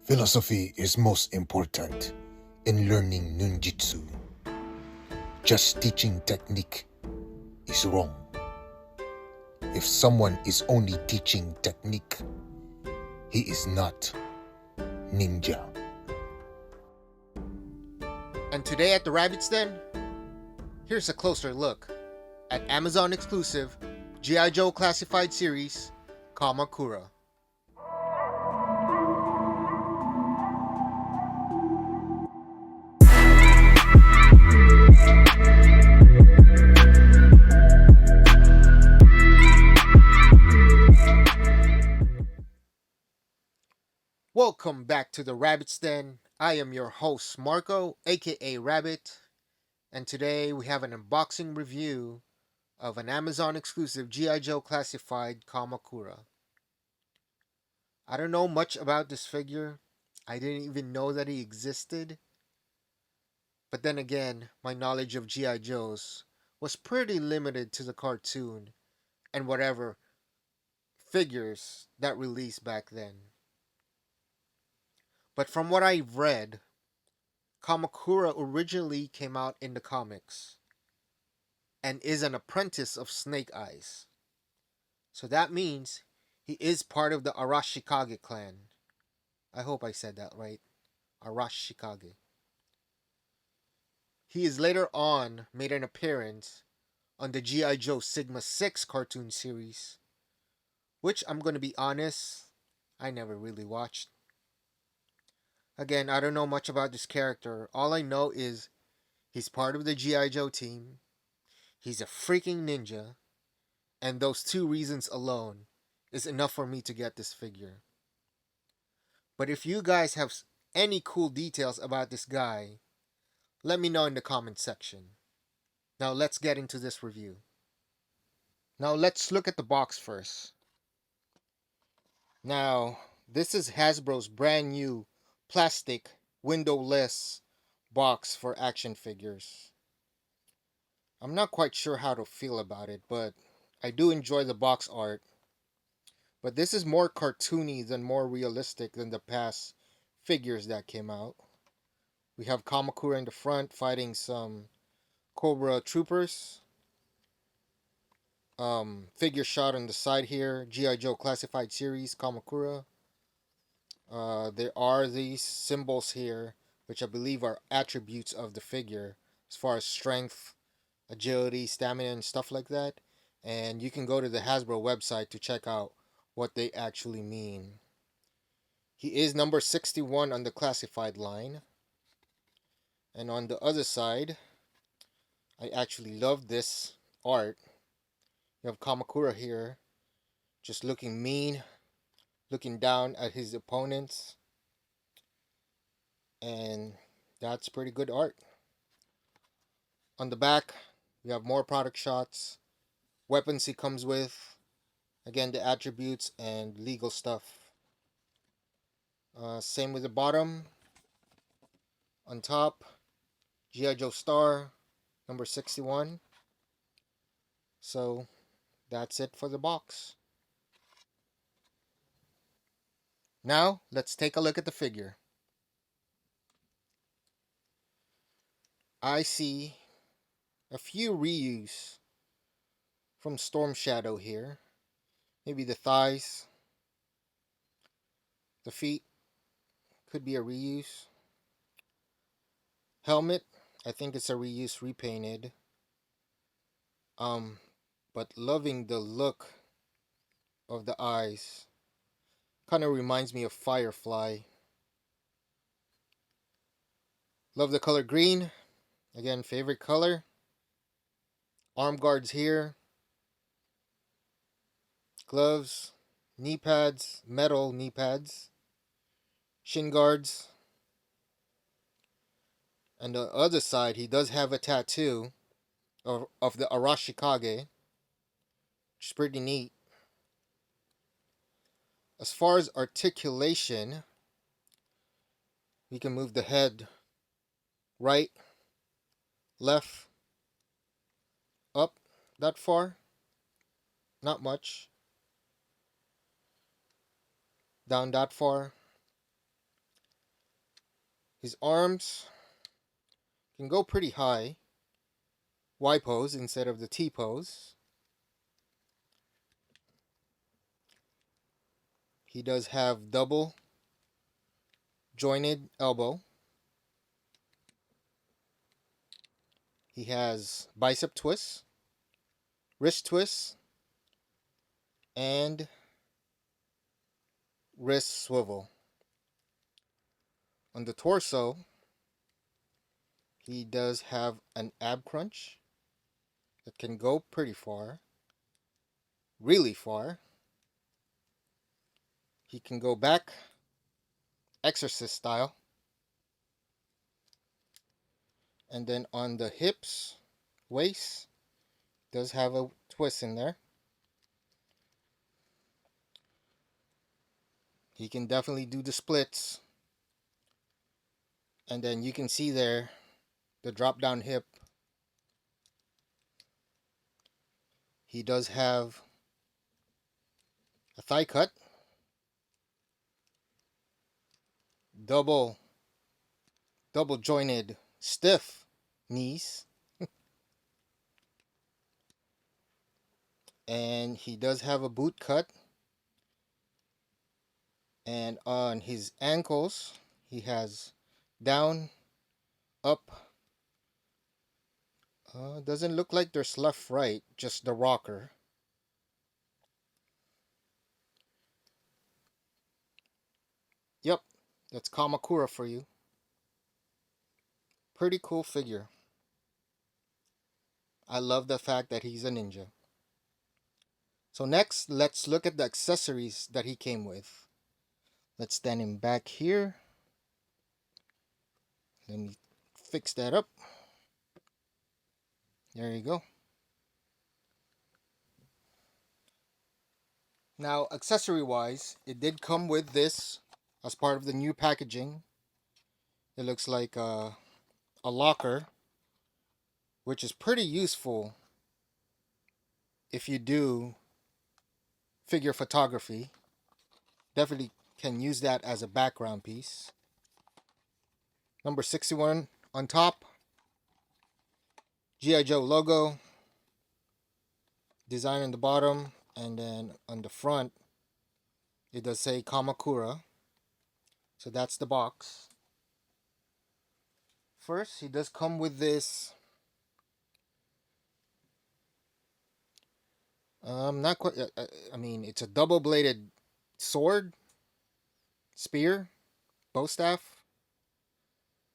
Philosophy is most important in learning ninjutsu. Just teaching technique is wrong. If someone is only teaching technique, he is not ninja. And today at the Rabbit's Den, here's a closer look at Amazon exclusive G.I. Joe classified series Kamakura. Welcome back to the Rabbit's Den. I am your host Marco, aka Rabbit, and today we have an unboxing review of an Amazon exclusive G.I. Joe classified Kamakura. I don't know much about this figure. I didn't even know that he existed. But then again, my knowledge of G.I. Joes was pretty limited to the cartoon and whatever figures that released back then. But from what I've read, Kamakura originally came out in the comics and is an apprentice of Snake Eyes. So that means he is part of the Arashikage clan. I hope I said that right. Arashikage. He is later on made an appearance on the G.I. Joe Sigma 6 cartoon series, which I'm going to be honest, I never really watched. Again, I don't know much about this character. All I know is he's part of the G.I. Joe team, he's a freaking ninja, and those two reasons alone is enough for me to get this figure. But if you guys have any cool details about this guy, let me know in the comment section. Now let's get into this review. Now let's look at the box first. Now, this is Hasbro's brand new plastic windowless box for action figures. I'm not quite sure how to feel about it, but I do enjoy the box art. But this is more cartoony than more realistic than the past figures that came out. We have Kamakura in the front fighting some Cobra troopers. Figure shot on the side here, G.I. Joe Classified Series, Kamakura. There are these symbols here, which I believe are attributes of the figure, as far as strength, agility, stamina, and stuff like that. And you can go to the Hasbro website to check out what they actually mean. He is number 61 on the classified line. And on the other side, I actually love this art. You have Kamakura here, just looking mean, looking down at his opponents. And that's pretty good art. On the back, we have more product shots, weapons he comes with, again the attributes and legal stuff. Same with the bottom. On top, G.I. Joe Star, number 61. So that's it for the box. Now, let's take a look at the figure. I see a few reuse from Storm Shadow here. Maybe the thighs, the feet could be a reuse. Helmet, I think it's a reuse repainted. But loving the look of the eyes. Kind of reminds me of Firefly. Love the color green. Again, favorite color. Arm guards here. Gloves. Knee pads. Metal knee pads. Shin guards. And the other side, he does have a tattoo of the Arashikage, which is pretty neat. As far as articulation, we can move the head right, left, up that far. Not much. Down that far. His arms can go pretty high. Y pose instead of the T pose. He does have double jointed elbow. He has bicep twists, wrist twists, and wrist swivel. On the torso, he does have an ab crunch that can go pretty far, really far. He can go back, exorcist style. And then on the hips, waist, does have a twist in there. He can definitely do the splits. And then you can see there the drop down hip. He does have a thigh cut, double jointed stiff knees, and he does have a boot cut. And on his ankles, he has down, up. Doesn't look like there's left, right, just the rocker. Yep, that's Kamakura for you. Pretty cool figure. I love the fact that he's a ninja. So next, let's look at the accessories that he came with. Let's stand him back here. Let me fix that up. There you go. Now, accessory wise, it did come with this as part of the new packaging. It looks like a locker, which is pretty useful if you do figure photography. Definitely can use that as a background piece. Number 61 on top, G.I. Joe logo, design on the bottom, and then on the front, it does say Kamakura. So that's the box. First, he does come with this. Not quite. I mean, it's a double-bladed sword, spear, bow staff.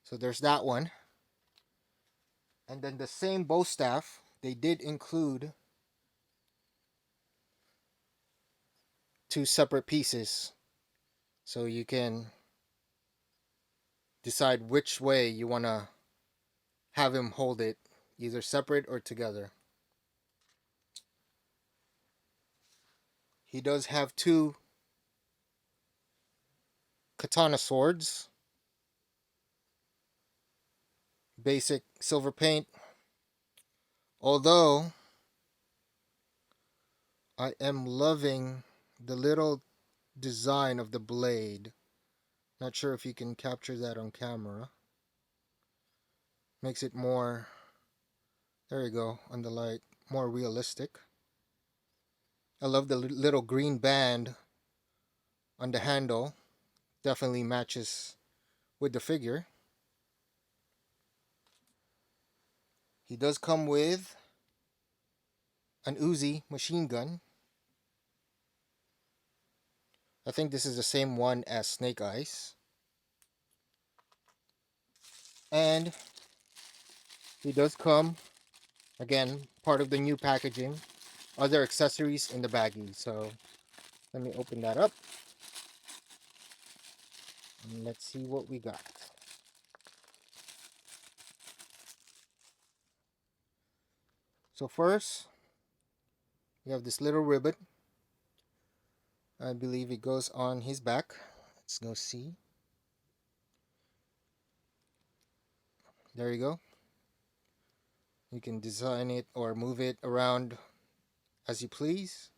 So there's that one. And then the same bow staff, they did include two separate pieces. So you can decide which way you want to have him hold it, either separate or together. He does have two katana swords, basic silver paint. Although I am loving the little design of the blade. Not sure if you can capture that on camera. Makes it more, there you go, on the light, more realistic. I love the little green band on the handle. Definitely matches with the figure. He does come with an Uzi machine gun. I think this is the same one as Snake Eyes. And he does come, again, part of the new packaging, other accessories in the baggie. So let me open that up. And let's see what we got. So first, we have this little ribbon. I believe it goes on his back. Let's go see. There you go. You can design it or move it around as you please.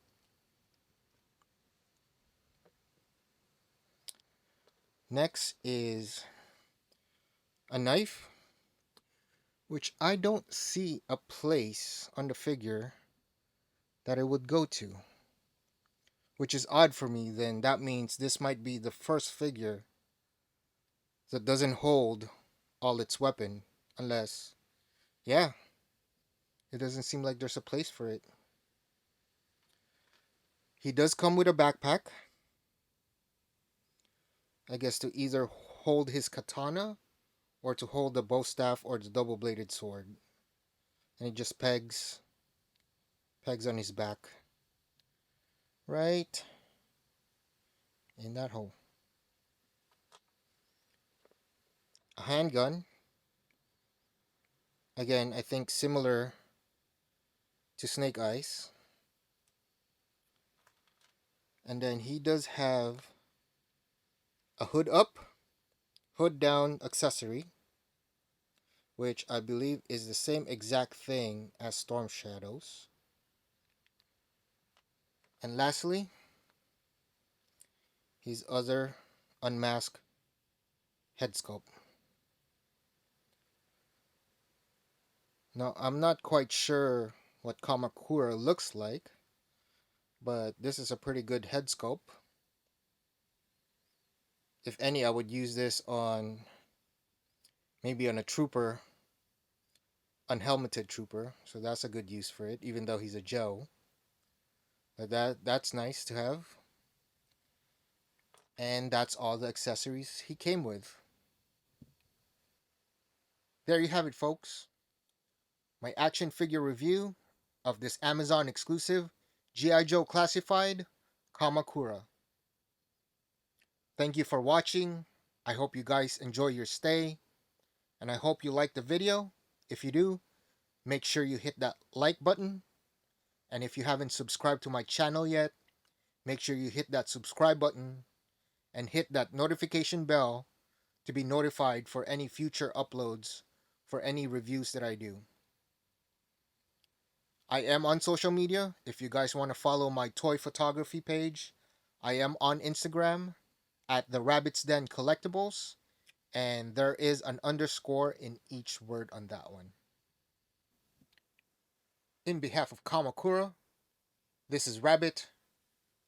Next is a knife, which I don't see a place on the figure that it would go to, which is odd for me. Then that means this might be the first figure that doesn't hold all its weapon, unless, yeah, it doesn't seem like there's a place for it. He does come with a backpack, I guess to either hold his katana or to hold the bow staff or the double bladed sword. And he just pegs on his back. Right in that hole. A handgun. Again, I think similar to Snake Eyes. And then he does have a hood up, hood down accessory, which I believe is the same exact thing as Storm Shadows. And lastly, his other unmasked head sculpt. Now, I'm not quite sure what Kamakura looks like, but this is a pretty good head sculpt. If any, I would use this on maybe on a trooper, unhelmeted trooper, so that's a good use for it, even though he's a Joe. But that's nice to have. And that's all the accessories he came with. There you have it, folks. My action figure review of this Amazon exclusive G.I. Joe Classified Kamakura. Thank you for watching. I hope you guys enjoy your stay. And I hope you like the video. If you do, make sure you hit that like button. And if you haven't subscribed to my channel yet, make sure you hit that subscribe button and hit that notification bell to be notified for any future uploads for any reviews that I do. I am on social media. If you guys want to follow my toy photography page, I am on Instagram at the Rabbit's Den Collectibles, and there is an underscore in each word on that one. In behalf of Kamakura, this is Rabbit.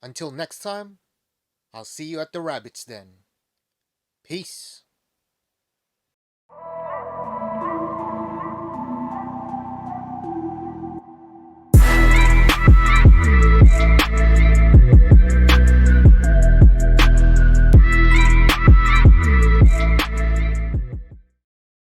Until next time, I'll see you at the Rabbit's Den. Peace.